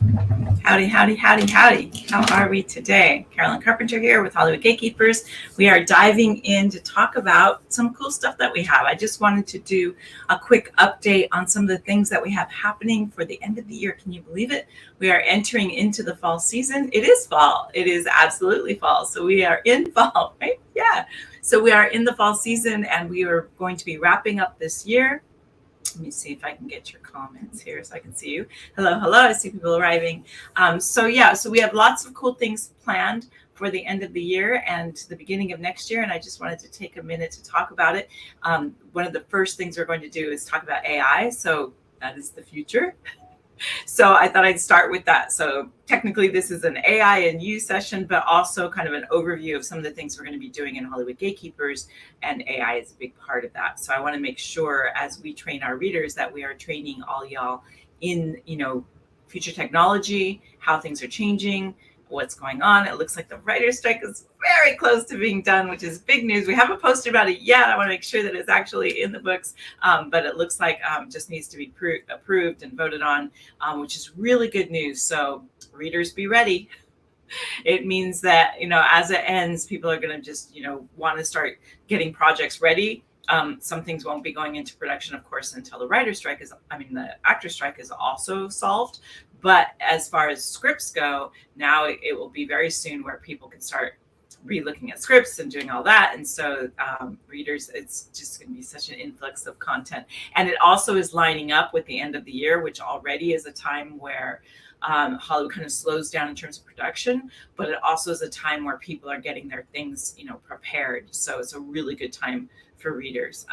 Howdy, howdy, howdy, howdy. How are we today? Carolyn Carpenter here with Hollywood Gatekeepers. We are diving in to talk about some cool stuff that we have. I just wanted to do a quick update on some of the things that we have happening for the end of the year. Can you believe it? We are entering into the fall season. It is fall. It is absolutely fall. So we are in fall, right? Yeah. So we are in the fall season and we are going to be wrapping up this year. Let me see if I can get your comments here so I can see you. Hello, hello. I see people arriving. So we have lots of cool things planned for the end of the year and the beginning of next year. And I just wanted to take a minute to talk about it. One of the first things we're going to do is talk about AI. So that is the future. So I thought I'd start with that. So technically this is an AI and you session, but also kind of an overview of some of the things we're going to be doing in Hollywood Gatekeepers, and AI is a big part of that. So I want to make sure as we train our readers that we are training all y'all in, future technology, how things are changing, what's going on. It looks like the writer's strike is very close to being done, which is big news. We haven't posted about it yet. I want to make sure that it's actually in the books, but it looks like just needs to be approved and voted on, which is really good news. So readers, be ready. It means that, as it ends, people are going to just, want to start getting projects ready. Some things won't be going into production, of course, until the the actor strike is also solved. But as far as scripts go, now it will be very soon where people can start re-looking at scripts and doing all that. And so readers, it's just going to be such an influx of content. And it also is lining up with the end of the year, which already is a time where Hollywood kind of slows down in terms of production, but it also is a time where people are getting their things, prepared. So it's a really good time for readers.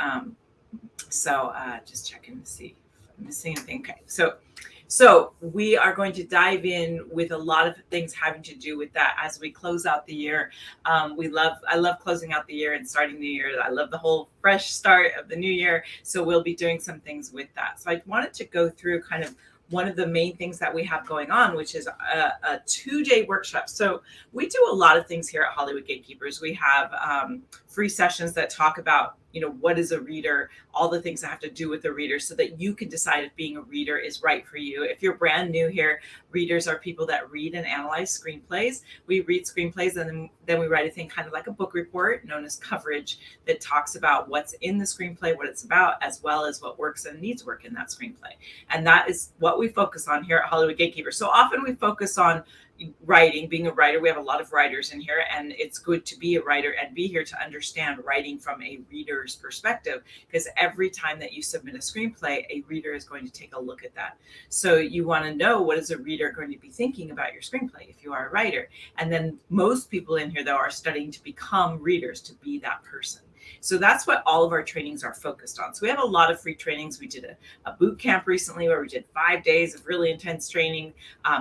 Just checking to see if I'm missing anything. Okay, so we are going to dive in with a lot of things having to do with that as we close out the year. I love closing out the year and starting the year. I love the whole fresh start of the new year. So we'll be doing some things with that. So I wanted to go through kind of one of the main things that we have going on, which is a 2-day workshop. So we do a lot of things here at Hollywood Gatekeepers. We have free sessions that talk about, what is a reader, all the things that have to do with the reader so that you can decide if being a reader is right for you. If you're brand new here, readers are people that read and analyze screenplays. We read screenplays and then we write a thing kind of like a book report known as coverage that talks about what's in the screenplay, what it's about, as well as what works and needs work in that screenplay. And that is what we focus on here at Hollywood Gatekeepers. So often we focus on writing, being a writer. We have a lot of writers in here, and it's good to be a writer and be here to understand writing from a reader's perspective, because every time that you submit a screenplay, a reader is going to take a look at that. So you want to know, what is a reader going to be thinking about your screenplay if you are a writer? And then most people in here, though, are studying to become readers, to be that person. So that's what all of our trainings are focused on. So we have a lot of free trainings. We did a boot camp recently where we did 5 days of really intense training.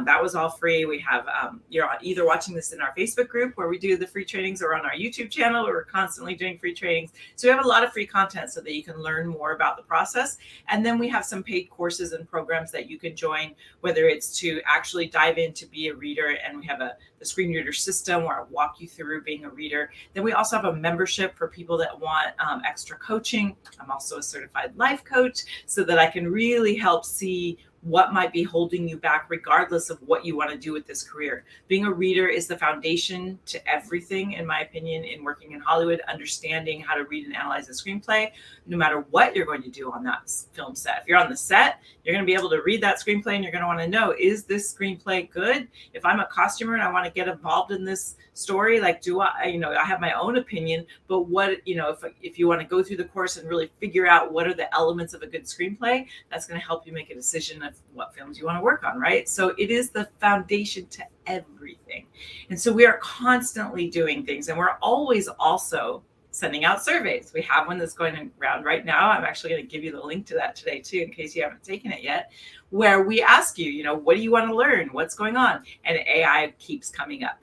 That was all free. We have, you're either watching this in our Facebook group where we do the free trainings, or on our YouTube channel where we're constantly doing free trainings. So we have a lot of free content so that you can learn more about the process. And then we have some paid courses and programs that you can join, whether it's to actually dive in to be a reader. And we have the screen reader system where I walk you through being a reader. Then we also have a membership for people that want extra coaching. I'm also a certified life coach so that I can really help see what might be holding you back, regardless of what you want to do with this career. Being a reader is the foundation to everything, in my opinion, in working in Hollywood. Understanding how to read and analyze a screenplay, no matter what you're going to do on that film set. If you're on the set, you're going to be able to read that screenplay and you're going to want to know, is this screenplay good? If I'm a costumer and I want to get involved in this story, like, do I have my own opinion, but what, if you want to go through the course and really figure out what are the elements of a good screenplay, that's going to help you make a decision of what films you want to work on, right? So it is the foundation to everything. And so we are constantly doing things, and we're always also sending out surveys. We have one that's going around right now. I'm actually going to give you the link to that today too, in case you haven't taken it yet, where we ask you, what do you want to learn? What's going on? And AI keeps coming up.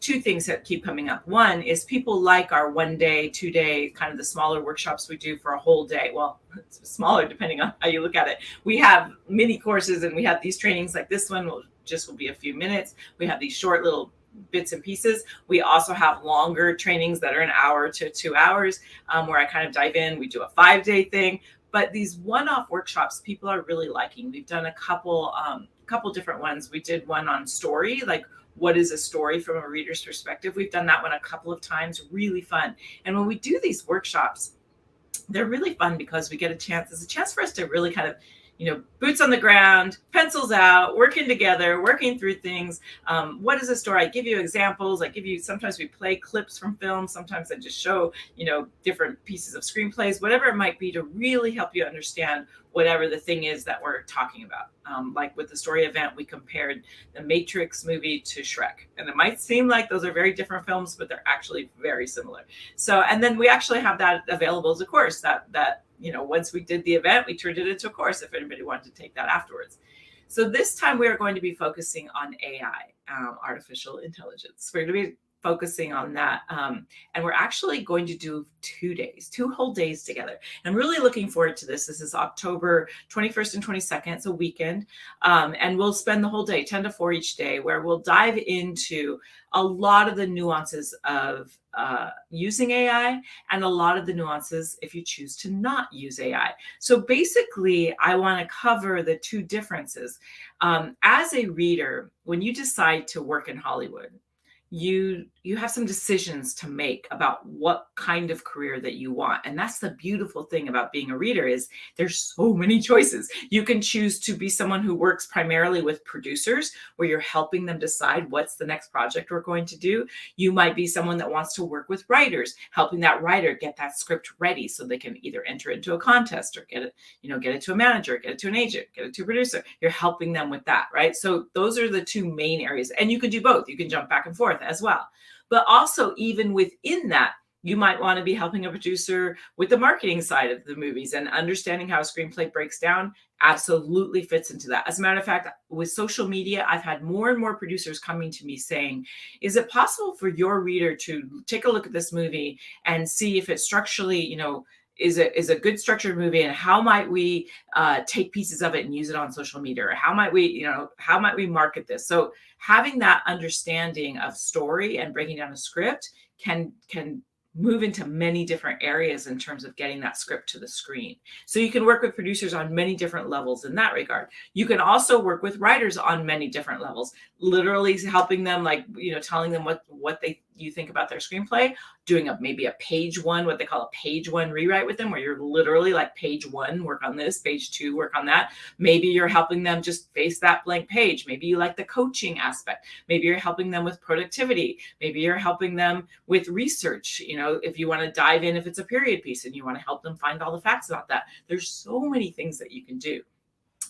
2 things that keep coming up. One is people like our 1 day, 2 day, kind of the smaller workshops we do for a whole day. Well, it's smaller depending on how you look at it. We have mini courses and we have these trainings like this one will be a few minutes. We have these short little bits and pieces. We also have longer trainings that are an hour to 2 hours, where I kind of dive in. We do a 5-day thing. But these one-off workshops, people are really liking. We've done a couple couple different ones. We did one on story, like what is a story from a reader's perspective. We've done that one a couple of times, really fun. And when we do these workshops, they're really fun because we get a chance, it's a chance for us to really kind of, boots on the ground, pencils out, working together, working through things. What is a story? I give you examples. Sometimes we play clips from films. Sometimes I just show, different pieces of screenplays, whatever it might be, to really help you understand whatever the thing is that we're talking about. Like with the story event, we compared the Matrix movie to Shrek. And it might seem like those are very different films, but they're actually very similar. So, and then we actually have that available as a course that once we did the event, we turned it into a course if anybody wanted to take that afterwards. So this time we are going to be focusing on AI, artificial intelligence. We're going to be focusing on that. And we're actually going to do 2 days, 2 whole days together. And I'm really looking forward to this. This is October 21st and 22nd. It's a weekend. And we'll spend the whole day, 10 to 4 each day, where we'll dive into a lot of the nuances of using AI and a lot of the nuances if you choose to not use AI. So basically, I want to cover the 2 differences. As a reader, when you decide to work in Hollywood, you have some decisions to make about what kind of career that you want. And that's the beautiful thing about being a reader, is there's so many choices. You can choose to be someone who works primarily with producers, where you're helping them decide what's the next project we're going to do. You might be someone that wants to work with writers, helping that writer get that script ready so they can either enter into a contest or get it to a manager, get it to an agent, get it to a producer. You're helping them with that, right? So those are the 2 main areas. And you can do both. You can jump back and forth as well. But also, even within that, you might want to be helping a producer with the marketing side of the movies, and understanding how a screenplay breaks down absolutely fits into that. As a matter of fact, with social media, I've had more and more producers coming to me saying, is it possible for your reader to take a look at this movie and see if it's structurally, is a good structured movie, and how might we take pieces of it and use it on social media, or how might we market this? So having that understanding of story and breaking down a script can move into many different areas in terms of getting that script to the screen. So you can work with producers on many different levels in that regard. You can also work with writers on many different levels, literally helping them, telling them what you think about their screenplay, doing maybe a page 1, what they call a page 1 rewrite with them, where you're literally like, page 1, work on this, page 2, work on that. Maybe you're helping them just face that blank page. Maybe you like the coaching aspect. Maybe you're helping them with productivity. Maybe you're helping them with research. If you want to dive in, if it's a period piece and you want to help them find all the facts about that. There's so many things that you can do.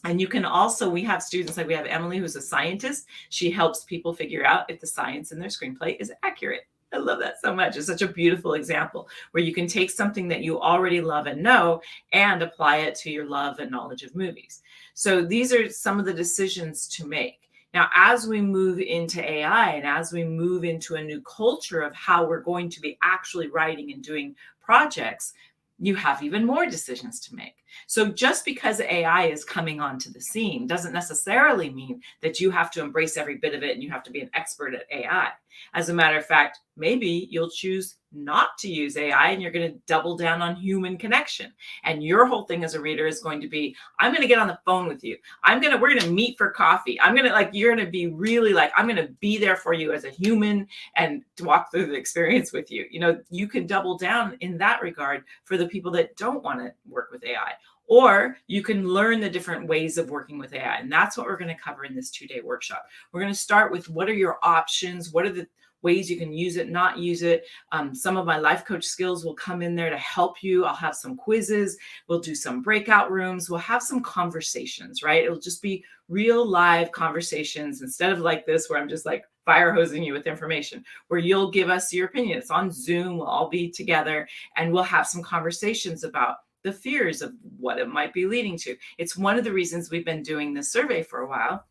And you can also, we have students, like we have Emily, who's a scientist. She helps people figure out if the science in their screenplay is accurate. I love that so much. It's such a beautiful example where you can take something that you already love and know and apply it to your love and knowledge of movies. So these are some of the decisions to make. Now, as we move into AI and as we move into a new culture of how we're going to be actually writing and doing projects, you have even more decisions to make. So just because AI is coming onto the scene doesn't necessarily mean that you have to embrace every bit of it and you have to be an expert at AI. As a matter of fact, maybe you'll choose not to use AI and you're going to double down on human connection. And your whole thing as a reader is going to be, I'm going to get on the phone with you. We're going to meet for coffee. You're going to be really I'm going to be there for you as a human and to walk through the experience with you. You can double down in that regard for the people that don't want to work with AI. Or you can learn the different ways of working with AI. And that's what we're going to cover in this 2-day workshop. We're going to start with, what are your options? What are the ways you can use it, not use it? Some of my life coach skills will come in there to help you. I'll have some quizzes. We'll do some breakout rooms. We'll have some conversations, right? It'll just be real live conversations instead of like this, where I'm just fire hosing you with information, where you'll give us your opinion. It's on Zoom. We'll all be together and we'll have some conversations about the fears of what it might be leading to. It's one of the reasons we've been doing this survey for a while.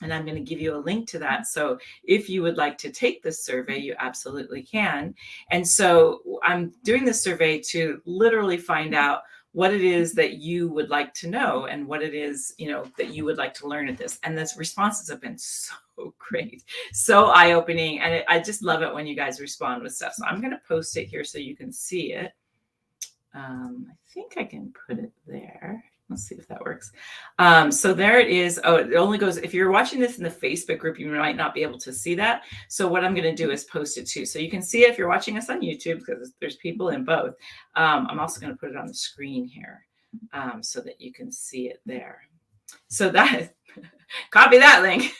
And I'm going to give you a link to that. So if you would like to take this survey, you absolutely can. And so I'm doing this survey to literally find out what it is that you would like to know and what it is, that you would like to learn at this. And the responses have been so great, so eye-opening. And I just love it when you guys respond with stuff. So I'm going to post it here so you can see it. I think I can put it there. Let's see if that works. So there it is. Oh, it only goes, if you're watching this in the Facebook group, you might not be able to see that. So what I'm going to do is post it too. So you can see it if you're watching us on YouTube, because there's people in both. I'm also going to put it on the screen here so that you can see it there. So that, copy that link.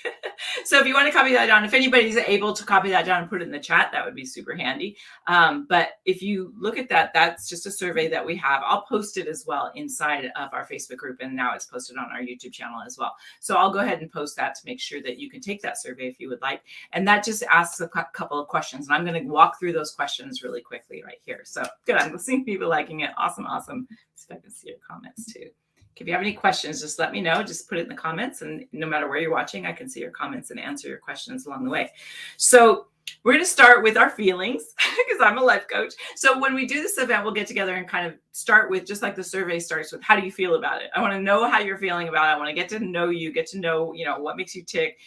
So if you want to copy that down, if anybody's able to copy that down and put it in the chat, that would be super handy. But if you look at that, that's just a survey that we have. I'll post it as well inside of our Facebook group, and now it's posted on our YouTube channel as well. So I'll go ahead and post that to make sure that you can take that survey if you would like. And that just asks a couple of questions, and I'm going to walk through those questions really quickly right here. So good, I'm seeing people liking it. Awesome. Let's see if I can see your comments too. If you have any questions, just let me know. Just put it in the comments, and no matter where you're watching, I can see your comments and answer your questions along the way. So we're going to start with our feelings, because I'm a life coach. So when we do this event, we'll get together and kind of start with, just like the survey starts with, how do you feel about it? I want to know how you're feeling about it. I want to get to know you, what makes you tick.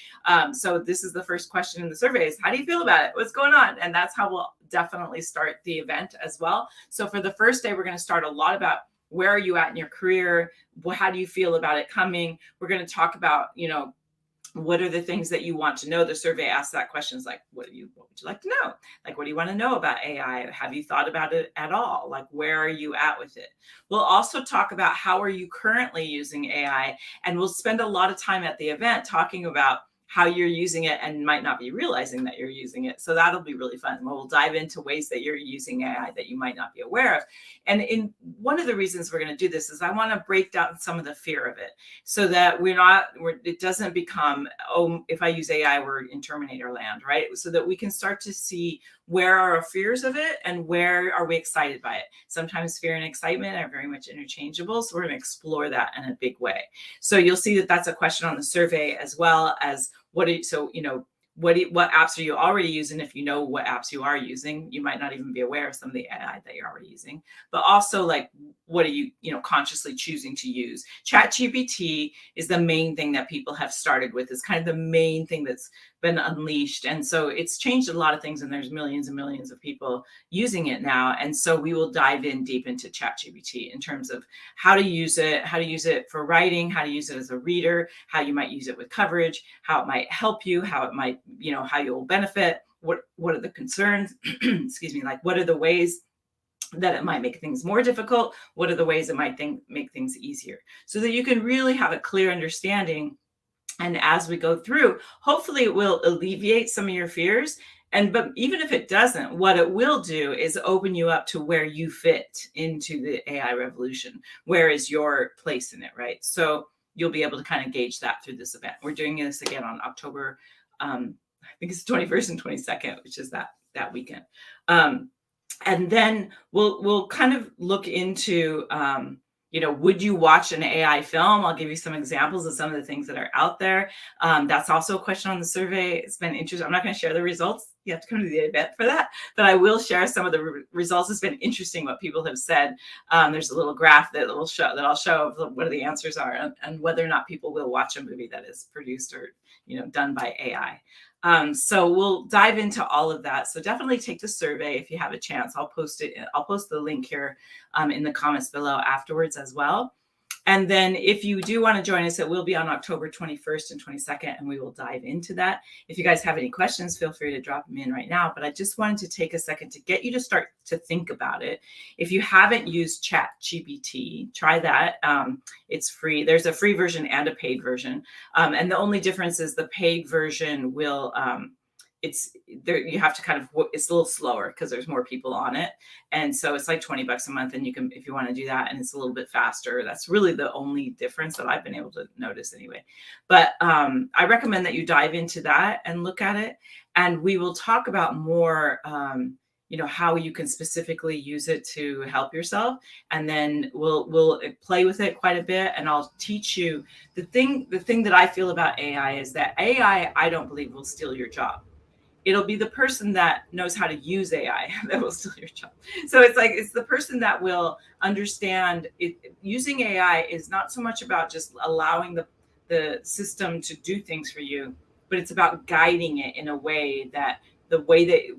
So this is the first question in the survey is, how do you feel about it? What's going on? And that's how we'll definitely start the event as well. So for the first day, we're going to start a lot about, where are you at in your career? How do you feel about it coming? We're going to talk about, what are the things that you want to know? The survey asks that questions like, what would you like to know? Like, what do you want to know about AI? Have you thought about it at all? Like, where are you at with it? We'll also talk about, how are you currently using AI? And we'll spend a lot of time at the event talking about how you're using it and might not be realizing that you're using it. So that'll be really fun. We'll dive into ways that you're using AI that you might not be aware of. And in one of the reasons we're going to do this is I want to break down some of the fear of it, so that it doesn't become, oh, if I use AI, we're in Terminator land, right? So that we can start to see, where are our fears of it and where are we excited by it? Sometimes fear and excitement are very much interchangeable. So we're going to explore that in a big way. So you'll see that that's a question on the survey, as well as what apps are you already using? If you know what apps you are using, you might not even be aware of some of the AI that you're already using. But also, like, what are you, consciously choosing to use? ChatGPT is the main thing that people have started with. It's kind of the main thing that's been unleashed. And so it's changed a lot of things, and there's millions and millions of people using it now. And so we will dive in deep into ChatGPT in terms of how to use it for writing, how to use it as a reader, how you might use it with coverage, how it might help you, how it might, how you'll benefit, what are the concerns, excuse me, like, what are the ways that it might make things more difficult? What are the ways it might make things easier? So that you can really have a clear understanding. And as we go through, hopefully it will alleviate some of your fears. But even if it doesn't, what it will do is open you up to where you fit into the AI revolution. Where is your place in it, right? So you'll be able to kind of gauge that through this event. We're doing this again on October, I think it's 21st and 22nd, which is that weekend. And then we'll kind of look into, would you watch an AI film? I'll give you some examples of some of the things that are out there. That's also a question on the survey. It's been interesting. I'm not going to share the results. You have to come to the event for that. But I will share some of the results. It's been interesting what people have said. There's a little graph that I'll show of what the answers are, and whether or not people will watch a movie that is produced or done by AI. So we'll dive into all of that. So definitely take the survey if you have a chance. I'll post the link here in the comments below afterwards as well. And then if you do want to join us, it will be on October 21st and 22nd, and we will dive into that. If you guys have any questions, feel free to drop them in right now. But I just wanted to take a second to get you to start to think about it. If you haven't used ChatGPT, try that. It's free. There's a free version and a paid version. And the only difference is the paid version will it's there, you have to kind of, it's a little slower because there's more people on it. And so it's like $20 a month, and you can, if you want to do that, and it's a little bit faster. That's really the only difference that I've been able to notice anyway. But I recommend that you dive into that and look at it. And we will talk about more, how you can specifically use it to help yourself. And then we'll play with it quite a bit. And I'll teach you the thing that I feel about AI is that AI, I don't believe, will steal your job. It'll be the person that knows how to use AI that will steal your job. So it's the person that will understand it. Using AI is not so much about just allowing the system to do things for you, but it's about guiding it in a way that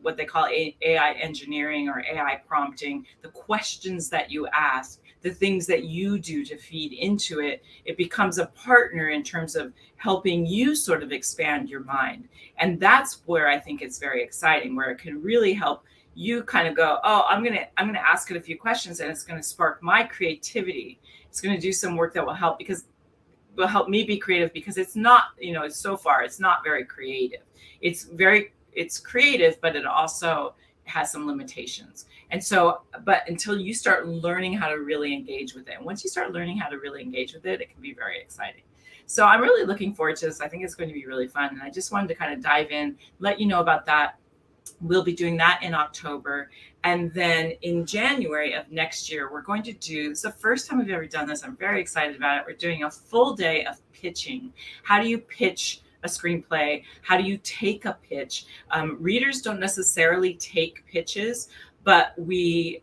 what they call AI engineering or AI prompting, the questions that you ask, the things that you do to feed into it, it becomes a partner in terms of helping you sort of expand your mind. And that's where I think it's very exciting, where it can really help you kind of go, oh, I'm gonna ask it a few questions, and it's going to spark my creativity. It's going to do some work that will help me be creative, because it's not, so far it's not very creative. It's creative, but it also has some limitations. And so, but until you start learning how to really engage with it, and once you start learning how to really engage with it, it can be very exciting. So I'm really looking forward to this. I think it's going to be really fun. And I just wanted to kind of dive in, let you know about that. We'll be doing that in October. And then in January of next year, we're going to do, it's the first time we've ever done this. I'm very excited about it. We're doing a full day of pitching. How do you pitch a screenplay? How do you take a pitch? Readers don't necessarily take pitches, but we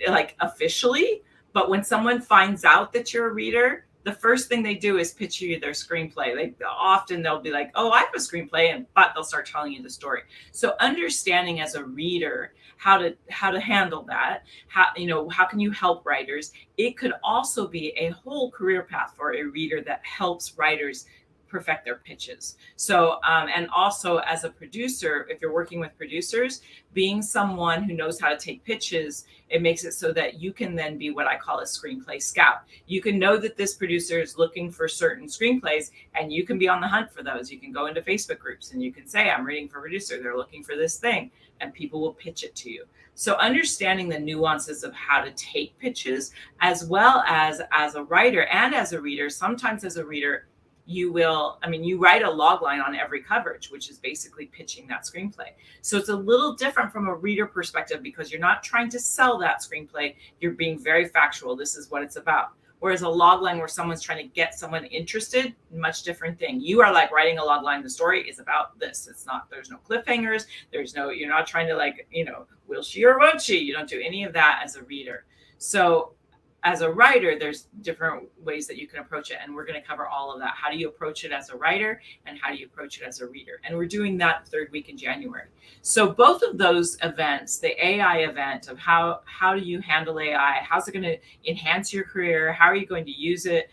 like officially, but when someone finds out that you're a reader, the first thing they do is pitch you their screenplay. They'll be like, oh, I have a screenplay, but they'll start telling you the story. So understanding as a reader how to handle that, how can you help writers? It could also be a whole career path for a reader that helps writers perfect their pitches. So, and also as a producer, if you're working with producers, being someone who knows how to take pitches, it makes it so that you can then be what I call a screenplay scout. You can know that this producer is looking for certain screenplays, and you can be on the hunt for those. You can go into Facebook groups and you can say, I'm reading for a producer, they're looking for this thing, and people will pitch it to you. So understanding the nuances of how to take pitches, as well as a writer and as a reader. Sometimes as a reader, you write a log line on every coverage, which is basically pitching that screenplay. So it's a little different from a reader perspective, because you're not trying to sell that screenplay. You're being very factual. This is what it's about. Whereas a log line where someone's trying to get someone interested, much different thing. You are like writing a log line. The story is about this. There's no cliffhangers. You're not trying to will she or won't she? You don't do any of that as a reader. So as a writer, there's different ways that you can approach it. And we're going to cover all of that. How do you approach it as a writer, and how do you approach it as a reader? And we're doing that third week in January. So both of those events, the AI event of how do you handle AI? How's it going to enhance your career? How are you going to use it?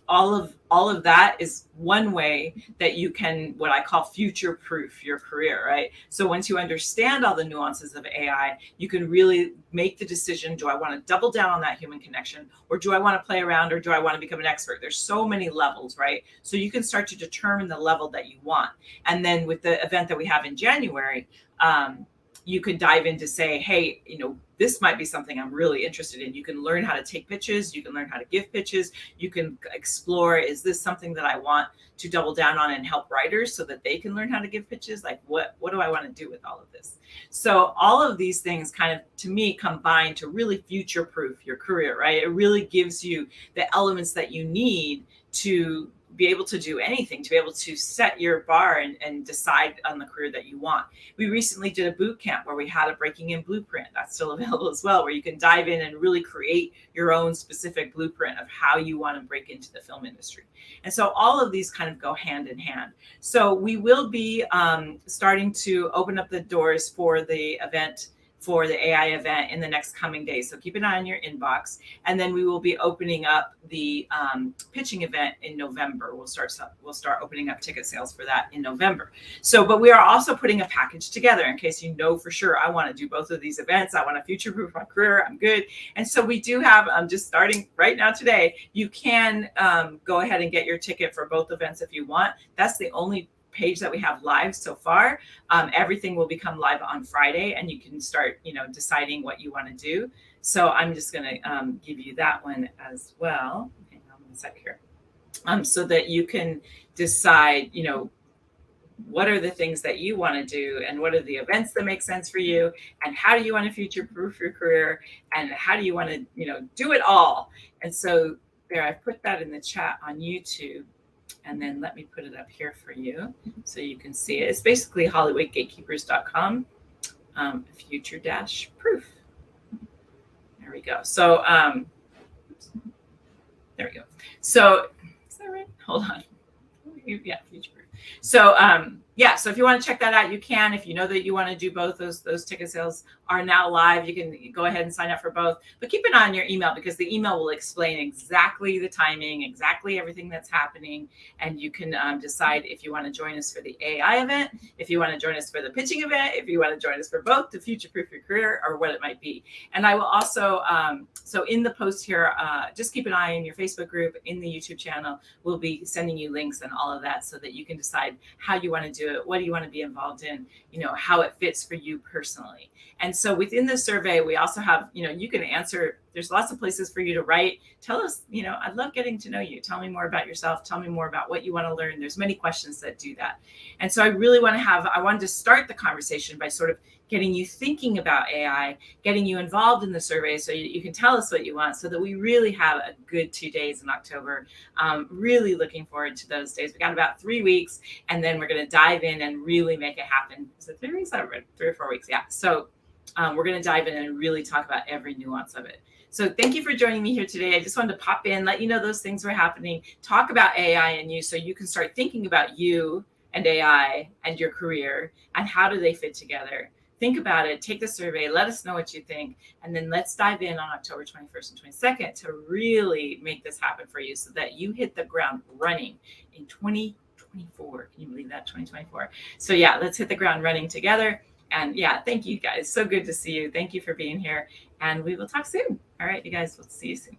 All of that is one way that you can, what I call, future proof your career, right? So once you understand all the nuances of AI, you can really make the decision, do I want to double down on that human connection, or do I want to play around, or do I want to become an expert? There's so many levels, right? So you can start to determine the level that you want. And then with the event that we have in January, you could dive in to say, hey, this might be something I'm really interested in. You can learn how to take pitches. You can learn how to give pitches. You can explore, is this something that I want to double down on and help writers so that they can learn how to give pitches? Like, what do I want to do with all of this? So all of these things kind of, to me, combine to really future-proof your career, right? It really gives you the elements that you need to be able to do anything, to be able to set your bar and decide on the career that you want. We recently did a boot camp where we had a breaking in blueprint. That's still available as well, where you can dive in and really create your own specific blueprint of how you want to break into the film industry. And so all of these kind of go hand in hand. So we will be starting to open up the doors for the event, for the AI event, in the next coming days. So keep an eye on your inbox. And then we will be opening up the pitching event in November. We'll start opening up ticket sales for that in November. So, but we are also putting a package together in case you know for sure, I want to do both of these events. I want to future-proof my career. I'm good. And so we do have, just starting right now today, you can go ahead and get your ticket for both events if you want. That's the only page that we have live so far. Everything will become live on Friday, and you can start, deciding what you want to do. So I'm just going to give you that one as well. Hang on one sec here. So that you can decide, what are the things that you want to do, and what are the events that make sense for you, and how do you want to future-proof your career, and how do you want to, do it all. And so there, I've put that in the chat on YouTube. And then let me put it up here for you so you can see it. It's basically HollywoodGatekeepers.com, future-proof. There we go. So there we go. So is that right? Hold on. Yeah, future-proof. So yeah, so if you want to check that out, you can. If you know that you want to do both, those ticket sales are now live. You can go ahead and sign up for both. But keep an eye on your email, because the email will explain exactly the timing, exactly everything that's happening, and you can decide if you want to join us for the AI event, if you want to join us for the pitching event, if you want to join us for both to future-proof your career, or what it might be. And I will also, so in the post here, just keep an eye on your Facebook group, in the YouTube channel. We'll be sending you links and all of that so that you can decide how you want to do it, what do you want to be involved in, how it fits for you personally. And so within the survey, we also have, you can answer, there's lots of places for you to write. Tell us, I'd love getting to know you. Tell me more about yourself. Tell me more about what you want to learn. There's many questions that do that. And so I wanted to start the conversation by sort of getting you thinking about AI, getting you involved in the survey so you can tell us what you want, so that we really have a good 2 days in October. Really looking forward to those days. We got about 3 weeks, and then we're going to dive in and really make it happen. Is it 3 weeks? I read 3 or 4 weeks. Yeah. So we're going to dive in and really talk about every nuance of it. So thank you for joining me here today. I just wanted to pop in, let you know those things were happening, talk about AI and you, so you can start thinking about you and AI and your career and how do they fit together. Think about it, take the survey, let us know what you think, and then let's dive in on October 21st and 22nd to really make this happen for you so that you hit the ground running in 2024. Can you believe that? 2024. So yeah, let's hit the ground running together. And yeah, thank you guys. So good to see you. Thank you for being here. And we will talk soon. All right, you guys, we'll see you soon.